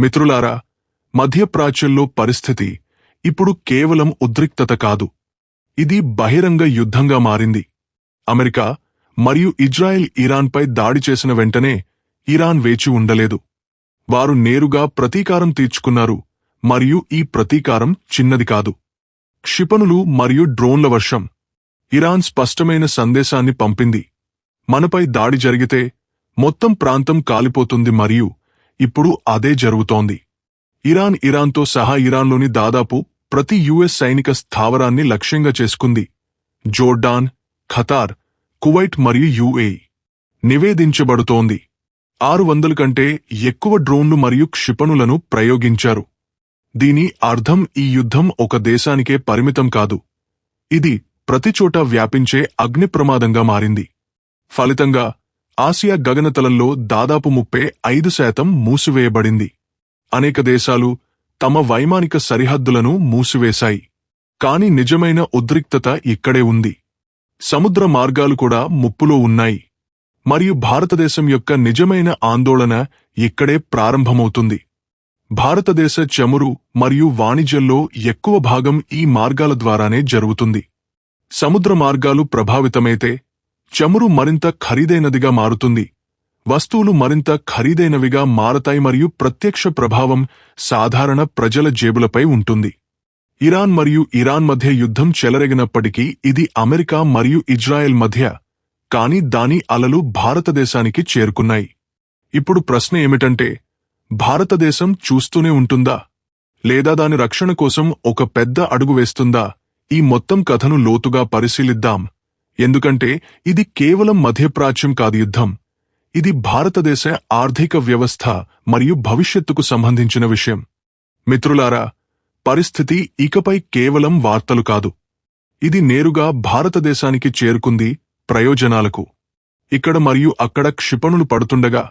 మిత్రులారా, మధ్యప్రాచ్యంలో పరిస్థితి ఇప్పుడు కేవలం ఉద్రిక్తత కాదు, ఇది బహిరంగ యుద్ధంగా మారింది. అమెరికా మరియు ఇజ్రాయెల్ ఇరాన్పై దాడి చేసిన వెంటనే ఇరాన్ వేచి ఉండలేదు. వారు నేరుగా ప్రతీకారం తీర్చుకున్నారు, మరియు ఈ ప్రతీకారం చిన్నది కాదు. క్షిపణులు మరియు డ్రోన్ల వర్షం. ఇరాన్ స్పష్టమైన సందేశాన్ని పంపింది: మనపై దాడి జరిగితే మొత్తం ప్రాంతం కాలిపోతుంది, మరియు ఇప్పుడు అదే జరుగుతోంది. ఇరాన్తో సహా ఇరాన్లోని దాదాపు ప్రతి యుఎస్ సైనిక స్థావరాన్ని లక్ష్యంగా చేసుకుంది. జోర్డాన్, ఖతార్, కువైట్ మరియు యుఏఈ. నివేదించబడుతోంది 600 కంటే ఎక్కువ డ్రోన్లు మరియు క్షిపణులను ప్రయోగించారు. దీని అర్థం ఈ యుద్ధం ఒక దేశానికే పరిమితం కాదు, ఇది ప్రతిచోటా వ్యాపించే అగ్నిప్రమాదంగా మారింది. ఫలితంగా ఆసియా గగనతలంలో దాదాపు 35% మూసివేయబడింది. అనేక దేశాలు తమ వైమానిక సరిహద్దులను మూసివేశాయి. కాని నిజమైన ఉద్రిక్తత ఇక్కడే ఉంది. సముద్ర మార్గాలు కూడా ముప్పులో ఉన్నాయి, మరియు భారతదేశం యొక్క నిజమైన ఆందోళన ఇక్కడే ప్రారంభమవుతుంది. భారతదేశ చమురు మరియు వాణిజ్యంలో ఎక్కువ భాగం ఈ మార్గాల ద్వారానే జరుగుతుంది. సముద్ర మార్గాలు ప్రభావితమైతే చమురు మరింత ఖరీదైనదిగా మారుతుంది, వస్తువులు మరింత ఖరీదైనవిగా మారతాయి, మరియు ప్రత్యక్ష ప్రభావం సాధారణ ప్రజల జేబులపై ఉంటుంది. ఇరాన్ మధ్య యుద్ధం చెలరేగినప్పటికీ ఇది అమెరికా మరియు ఇజ్రాయెల్ మధ్య, కాని దాని అలలు భారతదేశానికి చేరుకున్నాయి. ఇప్పుడు ప్రశ్న ఏమిటంటే, భారతదేశం చూస్తూనే ఉంటుందా, లేదా దాని రక్షణ కోసం ఒక పెద్ద అడుగు వేస్తుందా? ఈ మొత్తం కథను లోతుగా పరిశీలిద్దాం, ఎందుకంటే ఇది కేవలం మధ్యప్రాచ్యం కాదు యుద్ధం, ఇది భారతదేశ ఆర్థిక వ్యవస్థ మరియు భవిష్యత్తుకు సంబంధించిన విషయం. మిత్రులారా, పరిస్థితి ఇకపై కేవలం వార్తలు కాదు, ఇది నేరుగా భారతదేశానికి చేరుకుంది. ప్రయోజనాలకు ఇక్కడ మరియు అక్కడ క్షిపణులు పడుతుండగా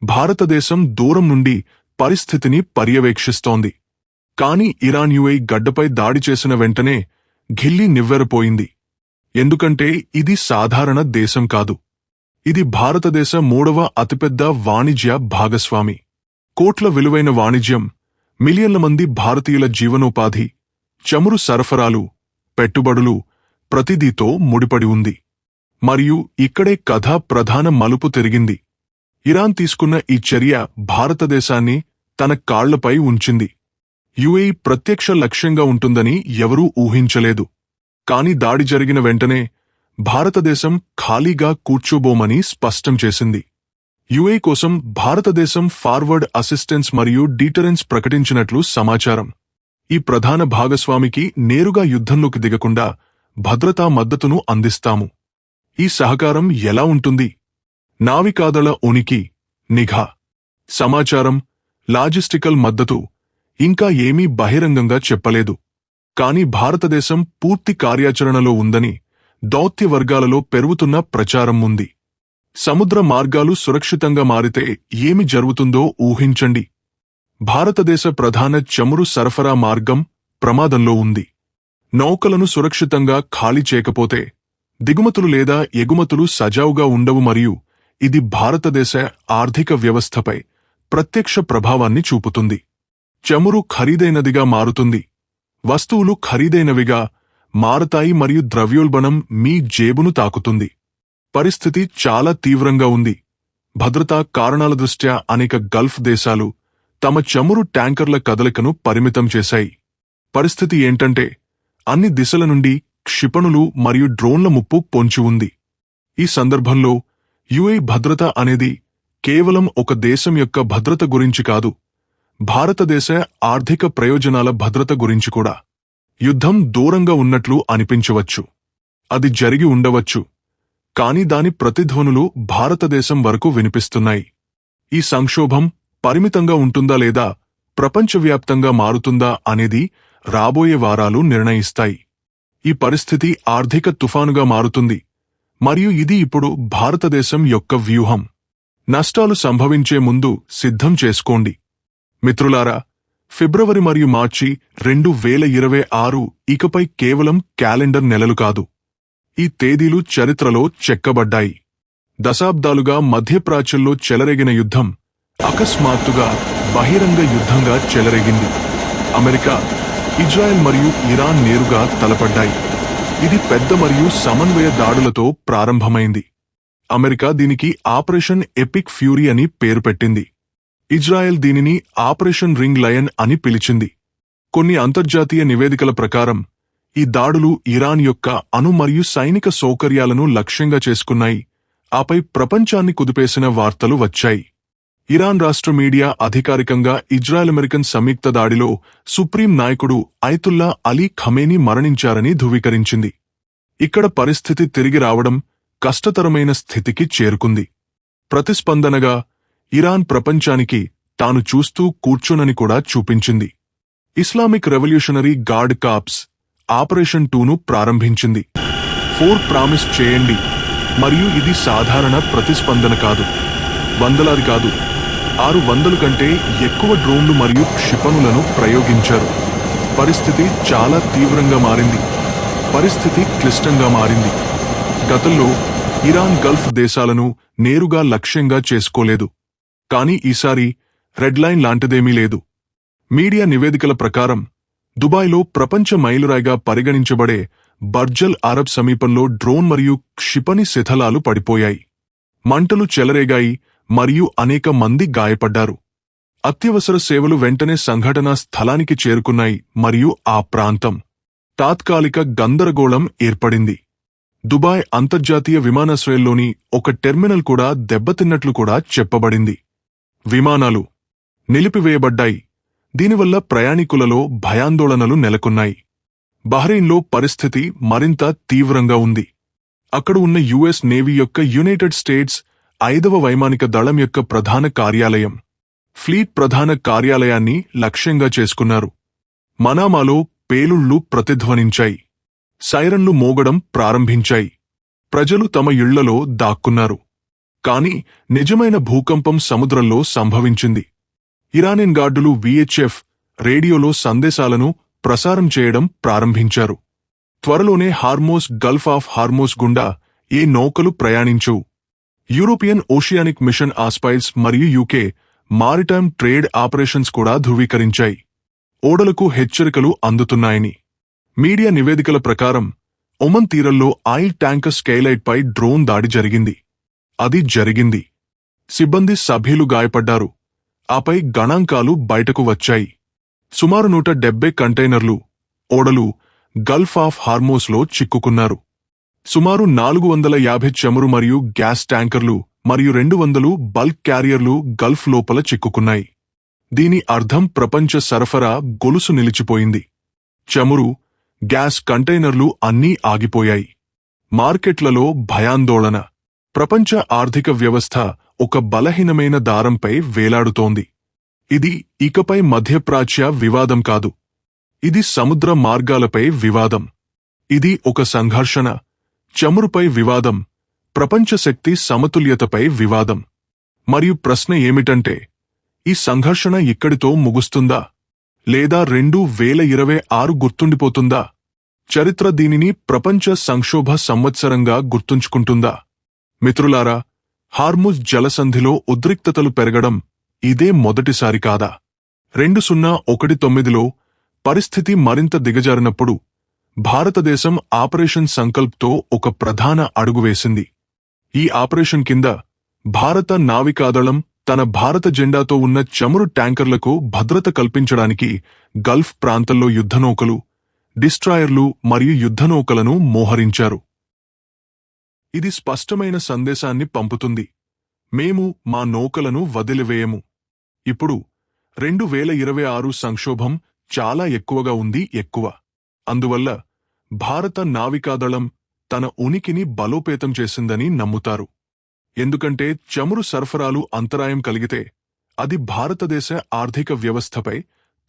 భారతదేశం దూరం నుండి పరిస్థితిని పర్యవేక్షిస్తోంది. కాని ఇరాన్ యుఏఈ గడ్డపై దాడి చేసిన వెంటనే ఘిల్లీ నివ్వెరపోయింది, ఎందుకంటే ఇది సాధారణ దేశం కాదు, ఇది భారతదేశ 3వ అతిపెద్ద వాణిజ్య భాగస్వామి. కోట్ల విలువైన వాణిజ్యం, మిలియన్ల మంది భారతీయుల జీవనోపాధి, చమురు సరఫరాలు, పెట్టుబడులు ప్రతిదీతో ముడిపడి ఉంది. మరియు ఇక్కడే కథ ప్రధాన మలుపు తిరిగింది. ఇరాన్ తీసుకున్న ఈ చర్య భారతదేశాన్ని తన కాళ్లపై ఉంచింది. యుఏఈ ప్రత్యక్ష లక్ష్యంగా ఉంటుందని ఎవరూ ఊహించలేదు. కాని దాడి జరిగిన వెంటనే భారతదేశం ఖాళీగా కూర్చోబోమని స్పష్టం చేసింది. యుఏఈ కోసం భారతదేశం ఫార్వర్డ్ అసిస్టెన్స్ మరియు డీటరెన్స్ ప్రకటించినట్లు సమాచారం. ఈ ప్రధాన భాగస్వామికి నేరుగా యుద్ధంలోకి దిగకుండా భద్రతా మద్దతును అందిస్తాము. ఈ సహకారం ఎలా ఉంటుంది? నావికాదళ ఉనికి, నిఘా, సమాచారం, లాజిస్టికల్ మద్దతు ఇంకా ఏమీ బహిరంగంగా చెప్పలేదు. కాని భారతదేశం పూర్తి కార్యాచరణలో ఉందని దౌత్య వర్గాలలో పెరుగుతున్న ప్రచారం ఉంది. సముద్ర మార్గాలు సురక్షితంగా మారితే ఏమి జరుగుతుందో ఊహించండి. భారతదేశ ప్రధాన చమురు సరఫరా మార్గం ప్రమాదంలో ఉంది. నౌకలను సురక్షితంగా ఖాళీ చేయకపోతే దిగుమతులు లేదా ఎగుమతులు సజావుగా ఉండవు, మరియు ఇది భారతదేశ ఆర్థిక వ్యవస్థపై ప్రత్యక్ష ప్రభావాన్ని చూపుతుంది. చమురు ఖరీదైనదిగా మారుతుంది, వస్తువులు ఖరీదైనవిగా మారతాయి, మరియు ద్రవ్యోల్బణం మీ జేబును తాకుతుంది. పరిస్థితి చాలా తీవ్రంగా ఉంది. భద్రతా కారణాల దృష్ట్యా అనేక గల్ఫ్ దేశాలు తమ చమురు ట్యాంకర్ల కదలికను పరిమితం చేశాయి. పరిస్థితి ఏంటంటే, అన్ని దిశల నుండి క్షిపణులు మరియు డ్రోన్ల ముప్పు పొంచి ఉంది. ఈ సందర్భంలో యుఏఈ భద్రత అనేది కేవలం ఒక దేశం యొక్క భద్రత గురించి కాదు, భారతదేశ ఆర్థిక ప్రయోజనాల భద్రత గురించి కూడా. యుద్ధం దూరంగా ఉన్నట్లు అనిపించవచ్చు, అది జరిగి ఉండవచ్చు, కాని దాని ప్రతిధ్వనులు భారతదేశం వరకు వినిపిస్తున్నాయి. ఈ సంక్షోభం పరిమితంగా ఉంటుందా లేదా ప్రపంచవ్యాప్తంగా మారుతుందా అనేది రాబోయే వారాలు నిర్ణయిస్తాయి. ఈ పరిస్థితి ఆర్థిక తుఫానుగా మారుతుంది, మరియు ఇది ఇప్పుడు భారతదేశం యొక్క వ్యూహం. నష్టాలు సంభవించే ముందు సిద్ధం చేసుకోండి. మిత్రులారా, ఫిబ్రవరి మరియు మార్చి 2026 ఇకపై కేవలం క్యాలెండర్ నెలలు కాదు. ఈ తేదీలు చరిత్రలో చెక్కబడ్డాయి. దశాబ్దాలుగా మధ్యప్రాచ్యంలో చెలరేగిన యుద్ధం అకస్మాత్తుగా బహిరంగ యుద్ధంగా చెలరేగింది. అమెరికా, ఇజ్రాయెల్ మరియు ఇరాన్ నేరుగా తలపడ్డాయి. ఇది పెద్ద మరియు సమన్వయ దాడులతో ప్రారంభమైంది. అమెరికా దీనికి ఆపరేషన్ ఎపిక్ ఫ్యూరీ అని పేరు పెట్టింది. ఇజ్రాయెల్ దీనిని ఆపరేషన్ రింగ్ లయన్ అని పిలిచింది. కొన్ని అంతర్జాతీయ నివేదికల ప్రకారం ఈ దాడులు ఇరాన్ యొక్క అణు మరియు సైనిక సౌకర్యాలను లక్ష్యంగా చేసుకున్నాయి. ఆపై ప్రపంచాన్ని కుదిపేసిన వార్తలు వచ్చాయి. ఇరాన్ రాష్ట్ర మీడియా అధికారికంగా ఇజ్రాయెల్ అమెరికన్ సంయుక్త దాడిలో సుప్రీం నాయకుడు అయతుల్లా అలీ ఖమేనీ మరణించారని ధృవీకరించింది. ఇక్కడ పరిస్థితి తిరిగి రావడం కష్టతరమైన స్థితికి చేరుకుంది. ప్రతిస్పందనగా ఇరాన్ ప్రపంచానికి తాను చూస్తూ కూర్చోనని కూడా చూపించింది. Islamic revolutionary guard corps operation 2ను ప్రారంభించింది. 4 ప్రామిస్ చేయండి, మరియు ఇది సాధారణ ప్రతిస్పందన కాదు. వందలాది కాదు, 600 కంటే ఎక్కువ డ్రోన్లు మరియు క్షిపణులను ప్రయోగించారు. పరిస్థితి చాలా తీవ్రంగా మారింది. పరిస్థితి క్లిష్టంగా మారింది. గతంలో ఇరాన్ గల్ఫ్ దేశాలను నేరుగా లక్ష్యంగా చేసుకోలేదు. కానీ ఈసారి రెడ్ లైన్ లాంటిదేమీ లేదు. మీడియా నివేదికల ప్రకారం దుబాయ్లో ప్రపంచ మైలురాయిగా పరిగణించబడే బర్జల్ అరబ్ సమీపంలో డ్రోన్ మరియు క్షిపణి శిథిలాలు పడిపోయాయి. మంటలు చెలరేగాయి మరియు అనేక మంది గాయపడ్డారు. అత్యవసర సేవలు వెంటనే సంఘటనా స్థలానికి చేరుకున్నాయి మరియు ఆ ప్రాంతం తాత్కాలిక గందరగోళం ఏర్పడింది. దుబాయ్ అంతర్జాతీయ విమానాశ్రయంలోని ఒక టెర్మినల్ కూడా దెబ్బతిన్నట్లు కూడా చెప్పబడింది. విమానాలు నిలిపివేయబడ్డాయి. దీనివల్ల ప్రయాణికులలో భయాందోళనలు నెలకొన్నాయి. బహ్రెయిన్లో పరిస్థితి మరింత తీవ్రంగా ఉంది. అక్కడ ఉన్న యుఎస్ నేవీ యొక్క యునైటెడ్ స్టేట్స్ 5వ వైమానిక దళం యొక్క ప్రధాన కార్యాలయం, ఫ్లీట్ ప్రధాన కార్యాలయాన్ని లక్ష్యంగా చేసుకున్నారు. మనామాలో పేలుళ్లు ప్రతిధ్వనించాయి. సైరన్లు మోగడం ప్రారంభించాయి. ప్రజలు తమ ఇళ్లలో దాక్కున్నారు. కాని నిజమైన భూకంపం సముద్రంలో సంభవించింది. ఇరానియన్ గార్డులు విహెచ్ఎఫ్ రేడియోలో సందేశాలను ప్రసారం చేయడం ప్రారంభించారు. త్వరలోనే హార్మోస్ గల్ఫ్ ఆఫ్ హార్మోస్ గుండా ఏ నౌకలు ప్రయాణించవు. యూరోపియన్ ఓషియానిక్ మిషన్ ఆస్పైల్స్ మరియు యూకే మారిటైమ్ ట్రేడ్ ఆపరేషన్స్ కూడా ధృవీకరించాయి. ఓడలకు హెచ్చరికలు అందుతున్నాయని. మీడియా నివేదికల ప్రకారం ఒమన్ తీరంలో ఆయిల్ ట్యాంకర్ స్కైలైట్పై డ్రోన్ దాడి జరిగింది. అది జరిగింది. సిబ్బంది సభ్యులు గాయపడ్డారు. ఆపై గణాంకాలు బయటకు వచ్చాయి. సుమారు 170 కంటైనర్లు, ఓడలు గల్ఫ్ ఆఫ్ హార్మోస్లో చిక్కుకున్నారు. సుమారు 450 చమురు మరియు గ్యాస్ ట్యాంకర్లు మరియు 200 బల్క్ క్యారియర్లు గల్ఫ్ లోపల చిక్కుకున్నాయి. దీని అర్థం ప్రపంచ సరఫరా గొలుసు నిలిచిపోయింది. చమురు, గ్యాస్ కంటైనర్లు అన్నీ ఆగిపోయాయి. మార్కెట్లలో భయాందోళన. ప్రపంచ ఆర్థిక వ్యవస్థ ఒక బలహీనమైన దారంపై వేలాడుతోంది. ఇది ఇకపై మధ్యప్రాచ్య వివాదం కాదు. ఇది సముద్ర మార్గాలపై వివాదం. ఇది ఒక సంఘర్షణ. చమురుపై వివాదం, ప్రపంచ శక్తి సమతుల్యతపై వివాదం. మరియు ప్రశ్న ఏమిటంటే, ఈ సంఘర్షణ ఇక్కడితో ముగుస్తుందా? లేదా 2026 గుర్తుండిపోతుందా? చరిత్ర దీనిని ప్రపంచ సంక్షోభ సంవత్సరంగా గుర్తుంచుకుంటుందా? మిత్రులారా, హార్ముజ్ జలసంధిలో ఉద్రిక్తతలు పెరగడం ఇదే మొదటిసారి కాదా? 2019లో పరిస్థితి మరింత దిగజారినప్పుడు భారతదేశం ఆపరేషన్ సంకల్ప్తో ఒక ప్రధాన అడుగు వేసింది. ఈ ఆపరేషన్ కింద భారత నావికాదళం తన భారత జెండాతో ఉన్న చమురు ట్యాంకర్లకు భద్రత కల్పించడానికి గల్ఫ్ ప్రాంతంలో యుద్ధనౌకలు, డిస్ట్రాయర్లు మరియు యుద్ధనౌకలను మోహరించారు. ఇది స్పష్టమైన సందేశాన్ని పంపుతుంది: మేము మా నౌకలను వదిలివేయము. ఇప్పుడు 2026 సంక్షోభం చాలా ఎక్కువగా ఉంది. అందువల్ల భారత నావికాదళం తన ఉనికిని బలోపేతం చేసిందని నమ్ముతారు. ఎందుకంటే చమురు సరఫరాలు అంతరాయం కలిగితే అది భారతదేశ ఆర్థిక వ్యవస్థపై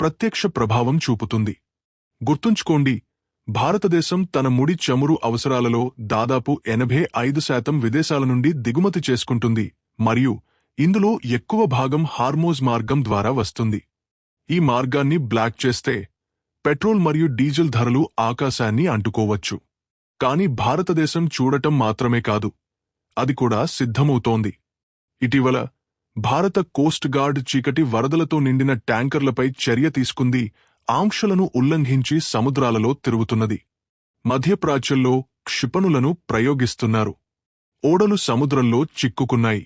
ప్రత్యక్ష ప్రభావం చూపుతుంది. గుర్తుంచుకోండి, భారతదేశం తన ముడి చమురు అవసరాలలో దాదాపు 85% విదేశాల నుండి దిగుమతి చేసుకుంటుంది మరియు ఇందులో ఎక్కువ భాగం హార్మోజ్ మార్గం ద్వారా వస్తుంది. ఈ మార్గాన్ని బ్లాక్ చేస్తే పెట్రోల్ మరియు డీజిల్ ధరలు ఆకాశాన్ని అంటుకోవచ్చు. కాని భారతదేశం చూడటం మాత్రమే కాదు, అది కూడా సిద్ధమవుతోంది. ఇటీవల భారత కోస్ట్ గార్డ్ చీకటి వరదలతో నిండిన ట్యాంకర్లపై చర్య తీసుకుంది, ఆంక్షలను ఉల్లంఘించి సముద్రాలలో తిరుగుతున్నది. మధ్యప్రాచ్యంలో క్షిపణులను ప్రయోగిస్తున్నారు. ఓడలు సముద్రంలో చిక్కుకున్నాయి.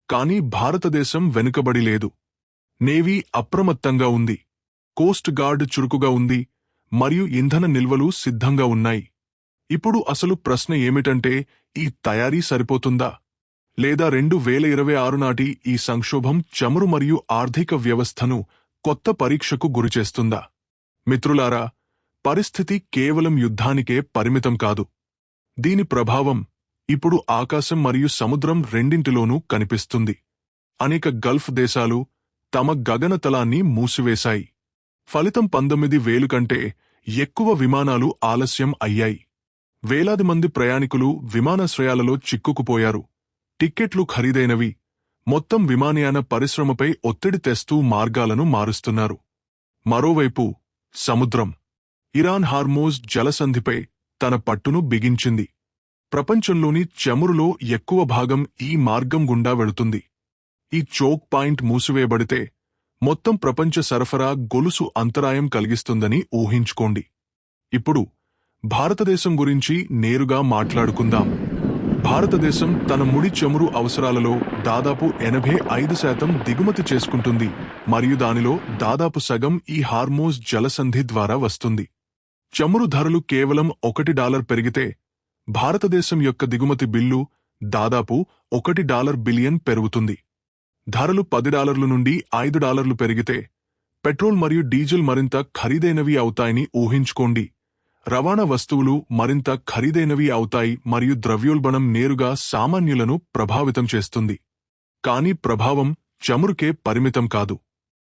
కానీ భారతదేశం వెనుకబడి లేదు. నేవీ అప్రమత్తంగా ఉంది. కోస్ట్ గార్డ్ చురుకుగా ఉంది మరియు ఇంధన నిల్వలు సిద్ధంగా ఉన్నాయి. ఇప్పుడు అసలు ప్రశ్న ఏమిటంటే, ఈ తయారీ సరిపోతుందా? లేదా 2026 నాటి ఈ సంక్షోభం చమురు మరియు ఆర్థిక వ్యవస్థను కొత్త పరీక్షకు గురిచేస్తుందా? మిత్రులారా, పరిస్థితి కేవలం యుద్ధానికే పరిమితం కాదు. దీని ప్రభావం ఇప్పుడు ఆకాశం మరియు సముద్రం రెండింటిలోనూ కనిపిస్తుంది. అనేక గల్ఫ్ దేశాలు తమ గగనతలాన్ని మూసివేశాయి. ఫలితం 19,000 కంటే ఎక్కువ విమానాలు ఆలస్యం అయ్యాయి. వేలాది మంది ప్రయాణికులు విమానాశ్రయాలలో చిక్కుకుపోయారు. టిక్కెట్లు ఖరీదైనవి. మొత్తం విమానయాన పరిశ్రమపై ఒత్తిడి తెస్తూ మార్గాలను మారుస్తున్నారు. మరోవైపు సముద్రం. ఇరాన్ హార్మోజ్ జలసంధిపై తన పట్టును బిగించింది. ప్రపంచంలోని చమురులో ఎక్కువ భాగం ఈ మార్గం గుండా వెళుతుంది. ఈ చోక్ పాయింట్ మూసివేయబడితే మొత్తం ప్రపంచ సరఫరా గొలుసు అంతరాయం కలిగిస్తుందని ఊహించుకోండి. ఇప్పుడు భారతదేశం గురించి నేరుగా మాట్లాడుకుందాం. భారతదేశం తన ముడి చమురు అవసరాలలో దాదాపు 85% దిగుమతి చేసుకుంటుంది మరియు దానిలో దాదాపు సగం ఈ హార్మోజ్ జలసంధి ద్వారా వస్తుంది. చమురు ధరలు కేవలం $1 పెరిగితే భారతదేశం యొక్క దిగుమతి బిల్లు దాదాపు $1 బిలియన్ పెరుగుతుంది. ధరలు $10 నుండి $5 పెరిగితే పెట్రోల్ మరియు డీజిల్ మరింత ఖరీదైనవి అవుతాయని ఊహించుకోండి. రవాణా వస్తువులు మరింత ఖరీదైనవి అవుతాయి మరియు ద్రవ్యోల్బణం నేరుగా సామాన్యులను ప్రభావితం చేస్తుంది. కానీ ప్రభావం చమురుకే పరిమితం కాదు.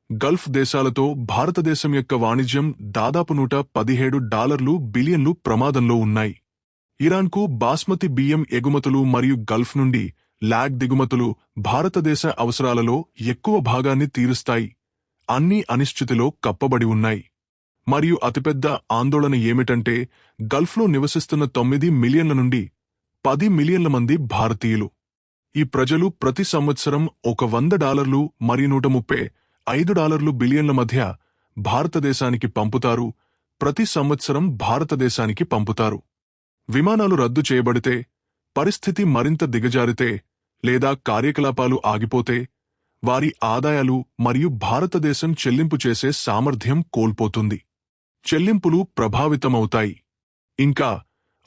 గల్ఫ్ దేశాలతో భారతదేశం యొక్క వాణిజ్యం దాదాపు $117 బిలియన్లు ప్రమాదంలో ఉన్నాయి. ఇరాన్కు బాస్మతి బియ్యం ఎగుమతులు మరియు గల్ఫ్ నుండి లాగ్ దిగుమతులు భారతదేశ అవసరాలలో ఎక్కువ భాగాన్ని తీరుస్తాయి. అన్నీ అనిశ్చితిలో కప్పబడి ఉన్నాయి. మరియు అతిపెద్ద ఆందోళన ఏమిటంటే, గల్ఫ్లో నివసిస్తున్న 9 మిలియన్ల నుండి 10 మిలియన్ల మంది భారతీయులు. ఈ ప్రజలు ప్రతి సంవత్సరం $100 మరియు $135 బిలియన్ల మధ్య భారతదేశానికి పంపుతారు. ప్రతి సంవత్సరం భారతదేశానికి పంపుతారు. విమానాలు రద్దు చేయబడితే, పరిస్థితి మరింత దిగజారితే లేదా కార్యకలాపాలు ఆగిపోతే వారి ఆదాయాలు మరియు భారతదేశం చెల్లింపు చేసే సామర్థ్యం కోల్పోతుంది. చెల్లింపులు ప్రభావితమవుతాయి. ఇంకా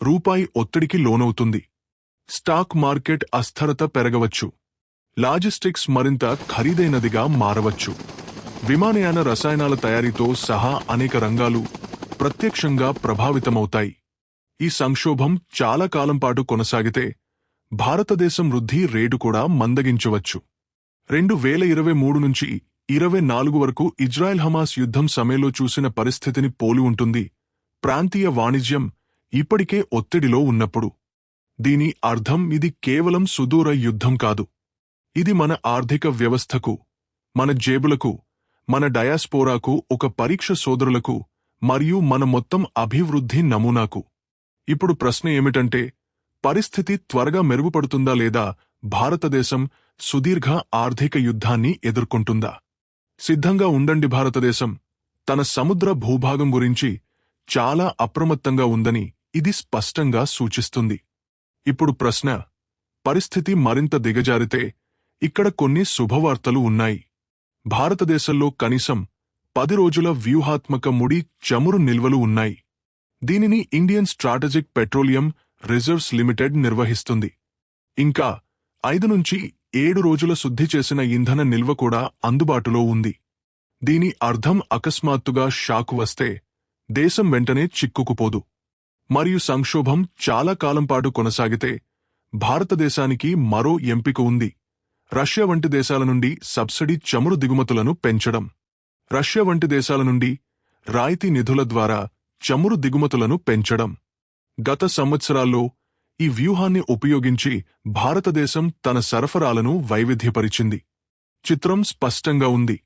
రూపాయి ఒత్తిడికి లోనవుతుంది. స్టాక్ మార్కెట్ అస్థిరత పెరగవచ్చు. లాజిస్టిక్స్ మరింత ఖరీదైనదిగా మారవచ్చు. విమానయాన రసాయనాల తయారీతో సహా అనేక రంగాలు ప్రత్యక్షంగా ప్రభావితమవుతాయి. ఈ సంక్షోభం చాలా కాలం పాటు కొనసాగితే భారతదేశం వృద్ధి రేటు కూడా మందగించవచ్చు. 2023 నుంచి 24 వరకు ఇజ్రాయెల్ హమాస్ యుద్ధం సమయంలో చూసిన పరిస్థితిని పోలి ఉంటుంది. ప్రాంతీయ వాణిజ్యం ఇప్పటికే ఒత్తిడిలో ఉన్నప్పుడు. దీని అర్థం ఇది కేవలం సుదూర యుద్ధం కాదు. ఇది మన ఆర్థిక వ్యవస్థకు, మన జేబులకు, మన డయాస్పోరాకు ఒక పరీక్ష, సోదరులకు మరియు మన మొత్తం అభివృద్ధి నమూనాకు. ఇప్పుడు ప్రశ్న ఏమిటంటే, పరిస్థితి త్వరగా మెరుగుపడుతుందా లేదా భారతదేశం సుదీర్ఘ ఆర్థిక యుద్ధాన్ని ఎదుర్కొంటుందా? సిద్ధంగా ఉండండి. భారతదేశం తన సముద్ర భూభాగం గురించి చాలా అప్రమత్తంగా ఉందని ఇది స్పష్టంగా సూచిస్తుంది. ఇప్పుడు ప్రశ్న, పరిస్థితి మరింత దిగజారితే ఇక్కడ కొన్ని శుభవార్తలు ఉన్నాయి. భారతదేశంలో కనీసం 10 రోజుల వ్యూహాత్మక ముడి చమురు నిల్వలు ఉన్నాయి. దీనిని Indian strategic petroleum reserves limited నిర్వహిస్తుంది. ఇంకా 5 నుంచి 7 రోజుల శుద్ధి చేసిన ఇంధన నిల్వ కూడా అందుబాటులో ఉంది. దీని అర్థం అకస్మాత్తుగా షాక్ వస్తే దేశం వెంటనే చిక్కుకుపోదు. మరియు సంక్షోభం చాలా కాలం పాటు కొనసాగితే భారతదేశానికి మరో ఎంపిక ఉంది. రష్యా వంటి దేశాల నుండి సబ్సిడీ చమురు దిగుమతులను పెంచడం. రష్యా వంటి దేశాల నుండి రాయితీ నిధుల ద్వారా చమురు దిగుమతులను పెంచడం. గత సంవత్సరాల్లో ఈ వ్యూహాన్ని ఉపయోగించి భారతదేశం తన సరఫరాలను వైవిధ్యపరిచింది. చిత్రం స్పష్టంగా ఉంది.